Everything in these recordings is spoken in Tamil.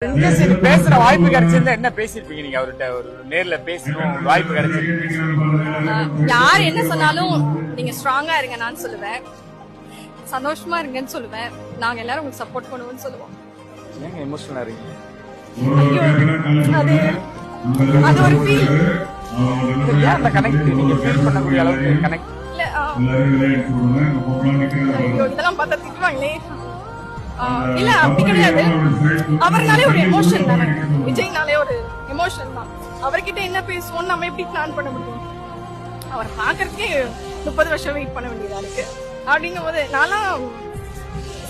பேசுற வாய்ப்பு கிடைச்சிருந்தா என்ன பேசிருப்பீங்க நீங்க அவர்கிட்ட? ஒரு நேர்ல பேசணும் வாய்ப்பு கிடைச்சிருக்கு. யார் என்ன சொன்னாலும் நீங்க ஸ்ட்ராங்கா இருங்க நான் சொல்லுவேன், சந்தோஷமா இருங்கன்னு சொல்லுவேன், நாங்க எல்லாரும் உங்களுக்கு சப்போர்ட் பண்ணுவோம்னு சொல்லுவோம். ஏங்க எமோஷனலா இருக்கீங்க? அது ஒரு ஃபீல் ஏன் அந்த கனெக்ட் நீங்க ஃபீல் பண்ணக்கூடிய அளவுக்கு கனெக்ட் இல்ல. இதெல்லாம் பார்த்தா திட்டுவாங்களே. இல்ல அப்படி கிடையாது. அவர்னாலே ஒரு எமோஷன் தானே, விஜய்னாலே ஒரு எமோஷன் தான். அவர்கிட்ட என்ன பேசுவோம் நம்ம எப்படி பிளான் பண்ண முடியும்? அவர் பாக்குறதுக்கே 30 வருஷம் வெயிட் பண்ண வேண்டியதா இருக்கு. அப்படிங்கும் போது நான்லாம்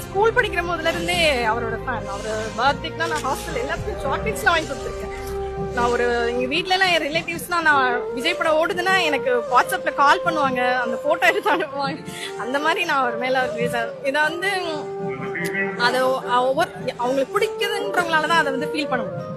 ஸ்கூல் படிக்கிற போதுல இருந்தே அவரோட ஃபேன். அவரோட பர்த்டேக்கு தான் நான் ஹாஸ்டல் எல்லாத்துக்கும் சாக்லேட்ஸ்லாம் வாங்கி கொடுத்துருக்கேன். நான் ஒரு எங்க வீட்ல எல்லாம் என் ரிலேட்டிவ்ஸ்னா நான் விஜய் படம் ஓடுதுன்னா எனக்கு வாட்ஸ்அப்ல கால் பண்ணுவாங்க, அந்த போட்டோ எடுத்து அனுப்புவாங்க. அந்த மாதிரி நான் அவர் மேல இதை வந்து அது ஒவ்வொரு அவங்களுக்கு பிடிக்குதுன்றவங்களாலதான் அதை வந்து ஃபீல் பண்ண முடியும்.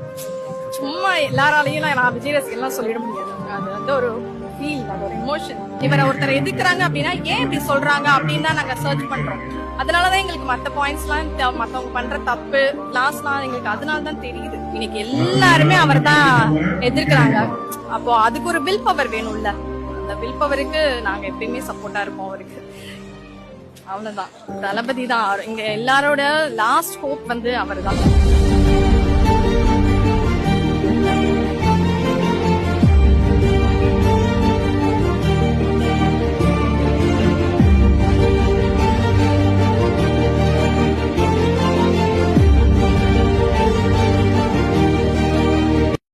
சும்மா எல்லாராலையும் நான் விஜய் ரசிகர்லாம் சொல்லிட முடியாது. அது வந்து ஒரு ஃபீல், அது ஒரு எமோஷன். இவரை ஒருத்தர் எதிர்க்கிறாங்க அப்படின்னா ஏன் இப்படி சொல்றாங்க அப்படின்னு தான் நாங்க சர்ச் பண்றோம். அதனாலதான் எங்களுக்கு மத்த பாயிண்ட்ஸ் எல்லாம் மத்தவங்க பண்ற தப்பு லாஸ்ட்லாம் எங்களுக்கு அதனாலதான் தெரியுது. இன்னைக்கு எல்லாருமே அவர் தான் எதிர்க்கிறாங்க. அப்போ அதுக்கு ஒரு வில் பவர் வேணும்ல. அந்த வில் பவருக்கு நாங்க எப்பயுமே சப்போர்ட்டா இருப்போம் அவருக்கு. அவ்வளவுதான், தளபதி தான். இங்க எல்லாரோட லாஸ்ட் ஹோப் வந்து அவர் தான்.